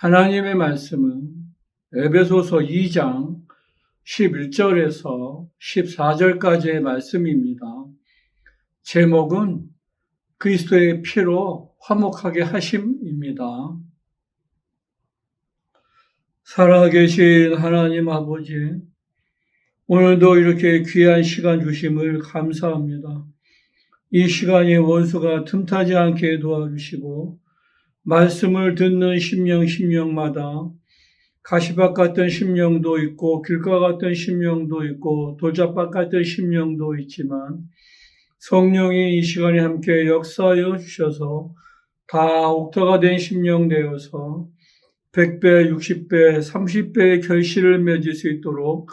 하나님의 말씀은 에베소서 2장 11절에서 14절까지의 말씀입니다. 제목은 그리스도의 피로 화목하게 하심입니다. 살아계신 하나님 아버지, 오늘도 이렇게 귀한 시간 주심을 감사합니다. 이 시간에 원수가 틈타지 않게 도와주시고 말씀을 듣는 심령마다 가시밭 같은 심령도 있고 길가 같은 심령도 있고 돌짝밭 같은 심령도 있지만 성령이 이 시간에 함께 역사하여 주셔서 다 옥토가 된 심령 되어서 100배, 60배, 30배의 결실을 맺을 수 있도록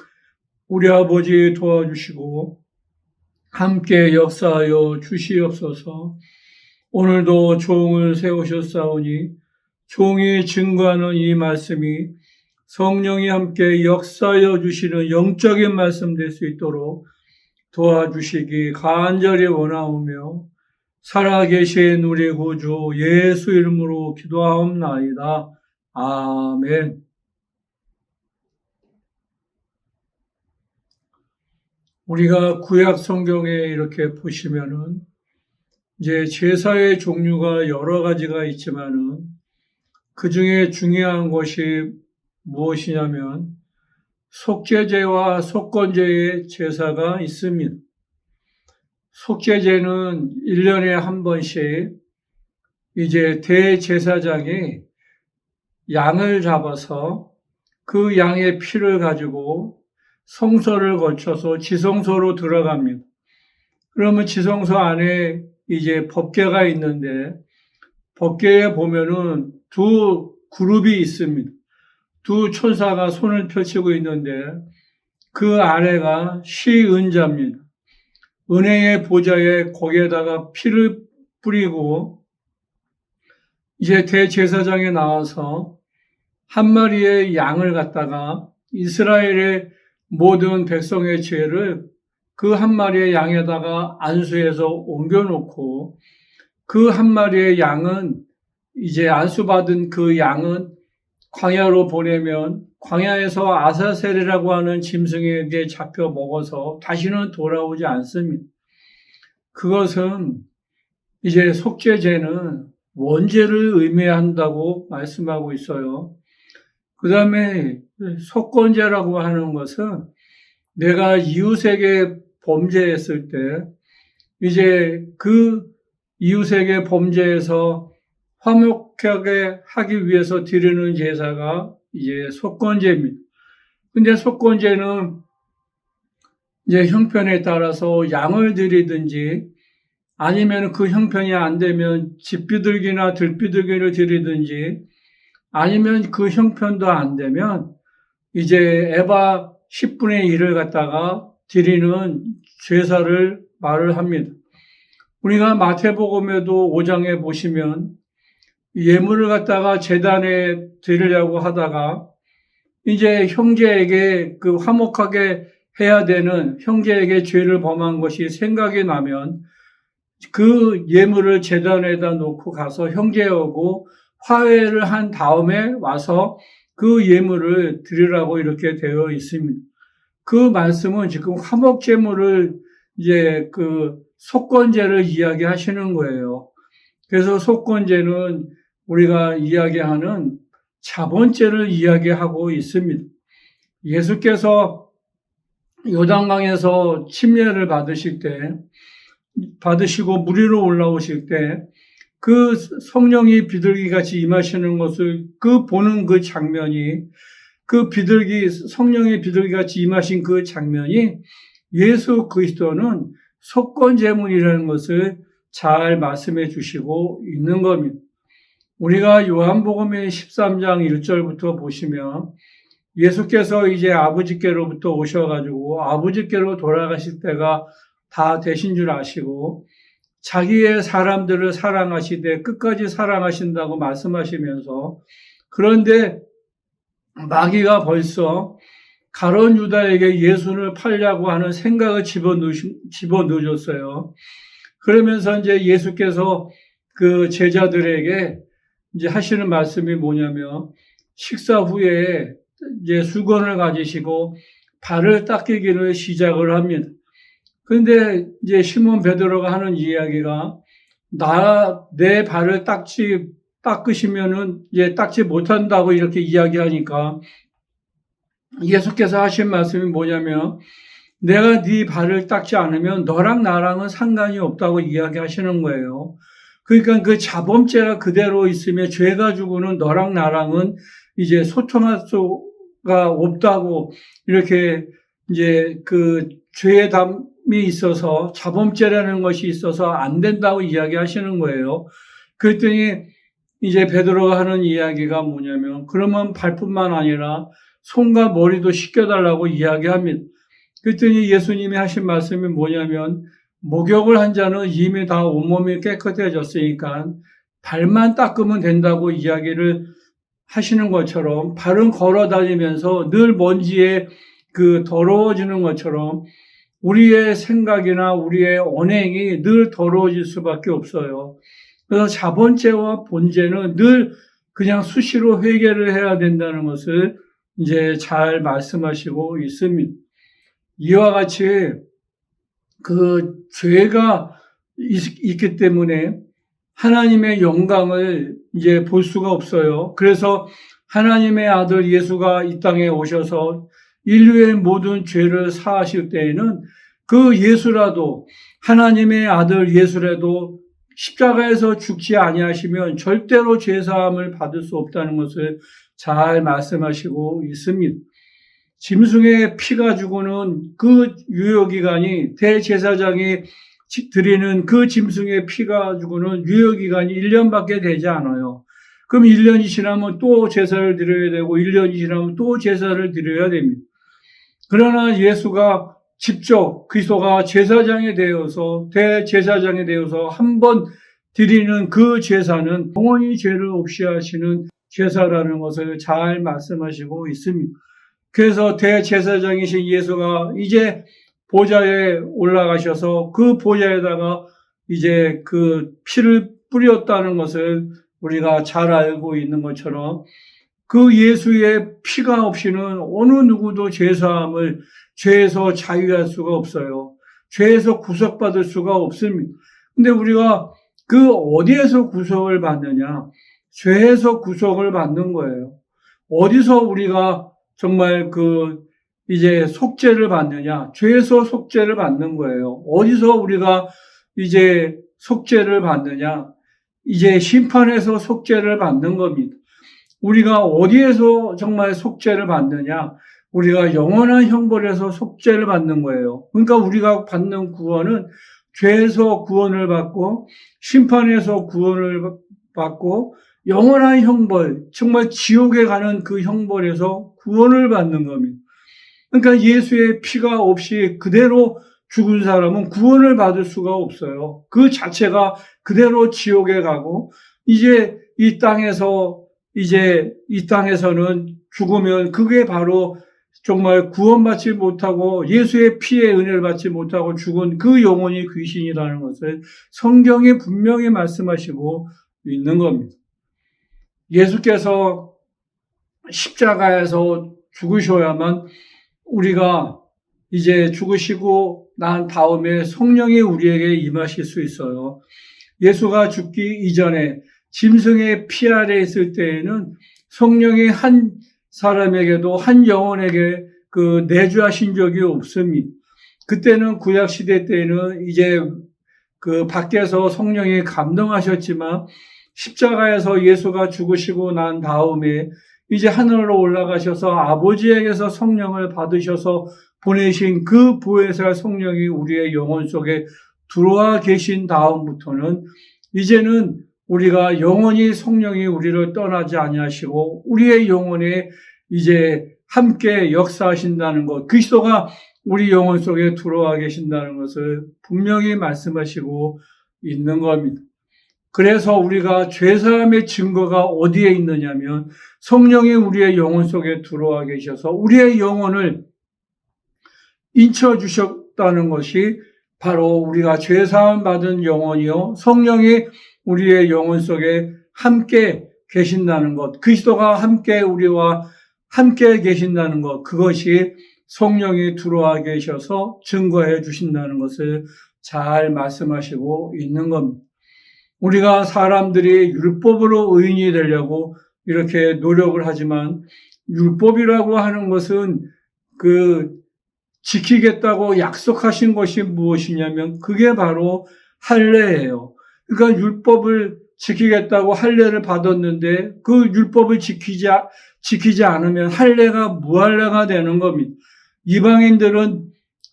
우리 아버지 도와주시고 함께 역사하여 주시옵소서. 오늘도 종을 세우셨사오니 종이 증거하는 이 말씀이 성령이 함께 역사하여 주시는 영적인 말씀 될 수 있도록 도와주시기 간절히 원하오며 살아계신 우리 구주 예수 이름으로 기도하옵나이다. 아멘. 우리가 구약 성경에 이렇게 보시면은 이제 제사의 종류가 여러 가지가 있지만은 그 중에 중요한 것이 무엇이냐면 속죄제와 속건제의 제사가 있습니다. 속죄제는 1년에 한 번씩 이제 대제사장이 양을 잡아서 그 양의 피를 가지고 성소를 거쳐서 지성소로 들어갑니다. 그러면 지성소 안에 이제 법궤가 있는데 법궤에 보면은 두 그룹이 있습니다. 두 천사가 손을 펼치고 있는데 그 아래가 시은자입니다. 은혜의 보좌에 거기에다가 피를 뿌리고 이제 대제사장에 나와서 한 마리의 양을 갖다가 이스라엘의 모든 백성의 죄를 그 한 마리의 양에다가 안수해서 옮겨놓고 그 한 마리의 양은 이제 안수받은 그 양은 광야로 보내면 광야에서 아사셀이라고 하는 짐승에게 잡혀 먹어서 다시는 돌아오지 않습니다. 그것은 이제 속죄제는 원죄를 의미한다고 말씀하고 있어요. 그 다음에 속건제라고 하는 것은 내가 이웃에게 범죄했을 때 이제 그 이웃에게 범죄해서 화목하게 하기 위해서 드리는 제사가 이제 속건제입니다. 근데 속건제는 이제 형편에 따라서 양을 드리든지 아니면 그 형편이 안 되면 집비둘기나 들비둘기를 드리든지 아니면 그 형편도 안 되면 이제 에바 10분의 1을 갖다가 드리는 제사를 말을 합니다. 우리가 마태복음에도 5장에 보시면 예물을 갖다가 제단에 드리려고 하다가 이제 형제에게 그 화목하게 해야 되는 형제에게 죄를 범한 것이 생각이 나면 그 예물을 제단에다 놓고 가서 형제하고 화해를 한 다음에 와서 그 예물을 드리라고 이렇게 되어 있습니다. 그 말씀은 지금 화목제물을 이제 그 속건제를 이야기하시는 거예요. 그래서 속건제는 우리가 이야기하는 자본죄를 이야기하고 있습니다. 예수께서 요단강에서 침례를 받으시고 물 위로 올라오실 때 그 성령이 비둘기같이 임하시는 것을 보는 그 장면이 성령의 비둘기같이 임하신 그 장면이 예수 그리스도는 속건제물이라는 것을 잘 말씀해 주시고 있는 겁니다. 우리가 요한복음의 13장 1절부터 보시면 예수께서 이제 아버지께로부터 오셔가지고 아버지께로 돌아가실 때가 다 되신 줄 아시고 자기의 사람들을 사랑하시되 끝까지 사랑하신다고 말씀하시면서 그런데 마귀가 벌써 가룟 유다에게 예수를 팔려고 하는 생각을 집어넣으셨어요. 그러면서 이제 예수께서 그 제자들에게 이제 하시는 말씀이 뭐냐면 식사 후에 이제 수건을 가지시고 발을 닦이기를 시작을 합니다. 그런데 이제 시몬 베드로가 하는 이야기가 내 발을 닦으시면은 이제 닦지 못한다고 이렇게 이야기하니까 예수께서 하신 말씀이 뭐냐면 내가 네 발을 닦지 않으면 너랑 나랑은 상관이 없다고 이야기하시는 거예요. 그러니까 그 자범죄가 그대로 있으면 죄 가지고는 너랑 나랑은 이제 소통할 수가 없다고 이렇게 이제 그 죄의 담이 있어서 자범죄라는 것이 있어서 안 된다고 이야기하시는 거예요. 그랬더니 이제 베드로가 하는 이야기가 뭐냐면 그러면 발뿐만 아니라 손과 머리도 씻겨달라고 이야기합니다. 그랬더니 예수님이 하신 말씀이 뭐냐면 목욕을 한 자는 이미 다 온몸이 깨끗해졌으니까 발만 닦으면 된다고 이야기를 하시는 것처럼 발은 걸어 다니면서 늘 먼지에 그 더러워지는 것처럼 우리의 생각이나 우리의 언행이 늘 더러워질 수밖에 없어요. 그래서 자본죄와 본죄는 늘 그냥 수시로 회개를 해야 된다는 것을 이제 잘 말씀하시고 있습니다. 이와 같이 그 죄가 있기 때문에 하나님의 영광을 이제 볼 수가 없어요. 그래서 하나님의 아들 예수가 이 땅에 오셔서 인류의 모든 죄를 사하실 때에는 그 예수라도 하나님의 아들 예수라도 십자가에서 죽지 아니하시면 절대로 죄사함을 받을 수 없다는 것을 잘 말씀하시고 있습니다. 짐승의 피 가지고는 그 유효기간이 대제사장이 드리는 그 짐승의 피 가지고는 유효기간이 1년밖에 되지 않아요. 그럼 1년이 지나면 또 제사를 드려야 되고 1년이 지나면 또 제사를 드려야 됩니다. 그러나 예수가 직접 그리스도가 제사장이 되어서 대제사장이 되어서 한 번 드리는 그 제사는 영원히 죄를 없이 하시는 제사라는 것을 잘 말씀하시고 있습니다. 그래서 대제사장이신 예수가 이제 보좌에 올라가셔서 그 보좌에다가 이제 그 피를 뿌렸다는 것을 우리가 잘 알고 있는 것처럼 그 예수의 피가 없이는 어느 누구도 죄사함을 죄에서 자유할 수가 없어요. 죄에서 구속받을 수가 없습니다. 근데 우리가 그 어디에서 구속을 받느냐? 죄에서 구속을 받는 거예요. 어디서 우리가 정말 이제 속죄를 받느냐? 죄에서 속죄를 받는 거예요. 어디서 우리가 이제 속죄를 받느냐? 이제 심판에서 속죄를 받는 겁니다. 우리가 어디에서 정말 속죄를 받느냐? 우리가 영원한 형벌에서 속죄를 받는 거예요. 그러니까 우리가 받는 구원은 죄에서 구원을 받고 심판에서 구원을 받고 영원한 형벌, 정말 지옥에 가는 그 형벌에서 구원을 받는 겁니다. 그러니까 예수의 피가 없이 그대로 죽은 사람은 구원을 받을 수가 없어요. 그 자체가 그대로 지옥에 가고 이제 이 땅에서는 죽으면 그게 바로 정말 구원받지 못하고 예수의 피의 은혜를 받지 못하고 죽은 그 영혼이 귀신이라는 것을 성경에 분명히 말씀하시고 있는 겁니다. 예수께서 십자가에서 죽으셔야만 우리가 이제 죽으시고 난 다음에 성령이 우리에게 임하실 수 있어요. 예수가 죽기 이전에 짐승의 피 아래 있을 때에는 성령이 한 사람에게도 한 영혼에게 내주하신 적이 없습니다. 그때는 구약 시대 때는 이제 밖에서 성령이 감동하셨지만 십자가에서 예수가 죽으시고 난 다음에 이제 하늘로 올라가셔서 아버지에게서 성령을 받으셔서 보내신 그 보혜사 성령이 우리의 영혼 속에 들어와 계신 다음부터는 이제는 우리가 영원히 성령이 우리를 떠나지 아니하시고 우리의 영혼에 이제 함께 역사하신다는 것, 그리스도가 우리 영혼 속에 들어와 계신다는 것을 분명히 말씀하시고 있는 겁니다. 그래서 우리가 죄사함의 증거가 어디에 있느냐면 성령이 우리의 영혼 속에 들어와 계셔서 우리의 영혼을 인쳐주셨다는 것이 바로 우리가 죄사함 받은 영혼이요 성령이 우리의 영혼 속에 함께 계신다는 것, 그리스도가 함께 우리와 함께 계신다는 것, 그것이 성령이 들어와 계셔서 증거해 주신다는 것을 잘 말씀하시고 있는 겁니다. 우리가 사람들이 율법으로 의인이 되려고 이렇게 노력을 하지만 율법이라고 하는 것은 지키겠다고 약속하신 것이 무엇이냐면 그게 바로 할례예요. 그러니까 율법을 지키겠다고 할례를 받았는데 그 율법을 지키지 않으면 할례가 무할례가 되는 겁니다. 이방인들은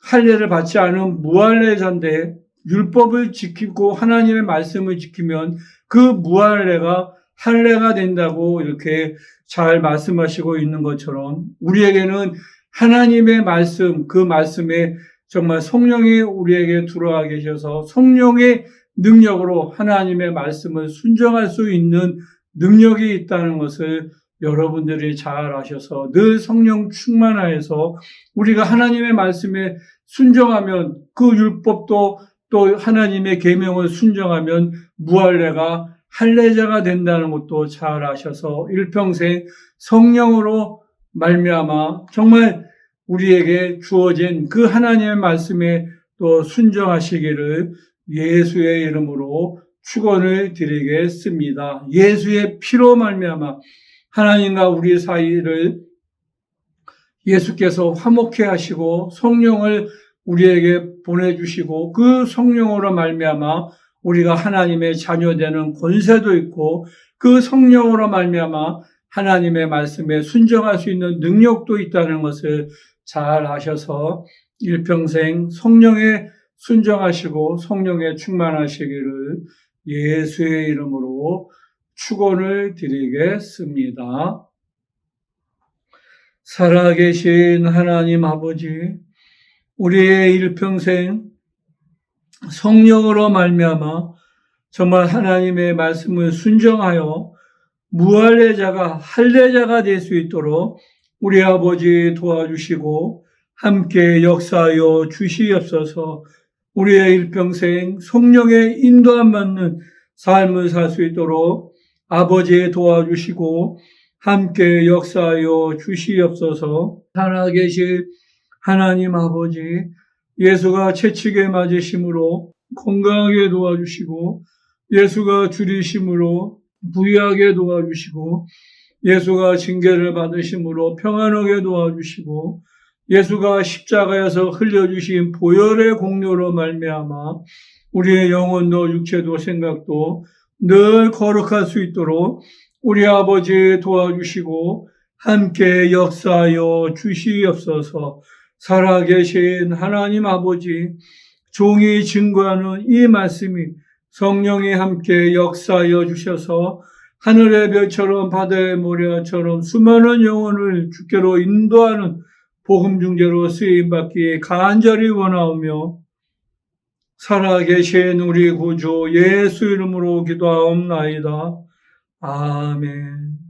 할례를 받지 않은 무할례자인데 율법을 지키고 하나님의 말씀을 지키면 그 무할례가 할례가 된다고 이렇게 잘 말씀하시고 있는 것처럼 우리에게는 하나님의 말씀, 그 말씀에 정말 성령이 우리에게 들어와 계셔서 성령의 능력으로 하나님의 말씀을 순종할 수 있는 능력이 있다는 것을 여러분들이 잘 아셔서 늘 성령 충만하여서 우리가 하나님의 말씀에 순종하면 그 율법도 또 하나님의 계명을 순종하면 무할례가 할례자가 된다는 것도 잘 아셔서 일평생 성령으로 말미암아 정말 우리에게 주어진 그 하나님의 말씀에 또 순종하시기를 예수의 이름으로 축원을 드리겠습니다. 예수의 피로 말미암아 하나님과 우리 사이를 예수께서 화목케 하시고 성령을 우리에게 보내주시고 그 성령으로 말미암아 우리가 하나님의 자녀되는 권세도 있고 그 성령으로 말미암아 하나님의 말씀에 순종할 수 있는 능력도 있다는 것을 잘 아셔서 일평생 성령에 순종하시고 성령에 충만하시기를 예수의 이름으로 축원을 드리겠습니다. 살아계신 하나님 아버지, 우리의 일평생 성령으로 말미암아 정말 하나님의 말씀을 순종하여 무할례자가 할례자가 될 수 있도록 우리 아버지 도와주시고 함께 역사하여 주시옵소서. 우리의 일평생 성령의 인도함 받는 삶을 살 수 있도록 아버지 도와주시고 함께 역사하여 주시옵소서. 살아계실 하나님 아버지, 예수가 채찍에 맞으심으로 건강하게 도와주시고 예수가 줄이심으로 부유하게 도와주시고 예수가 징계를 받으심으로 평안하게 도와주시고 예수가 십자가에서 흘려주신 보혈의 공로로 말미암아 우리의 영혼도 육체도 생각도 늘 거룩할 수 있도록 우리 아버지 도와주시고 함께 역사하여 주시옵소서. 살아계신 하나님 아버지, 종이 증거하는 이 말씀이 성령이 함께 역사하여 주셔서 하늘의 별처럼 바다의 모래처럼 수많은 영혼을 주께로 인도하는 복음 중재로 쓰임받기 간절히 원하오며 살아계신 우리 구주 예수 이름으로 기도하옵나이다. 아멘.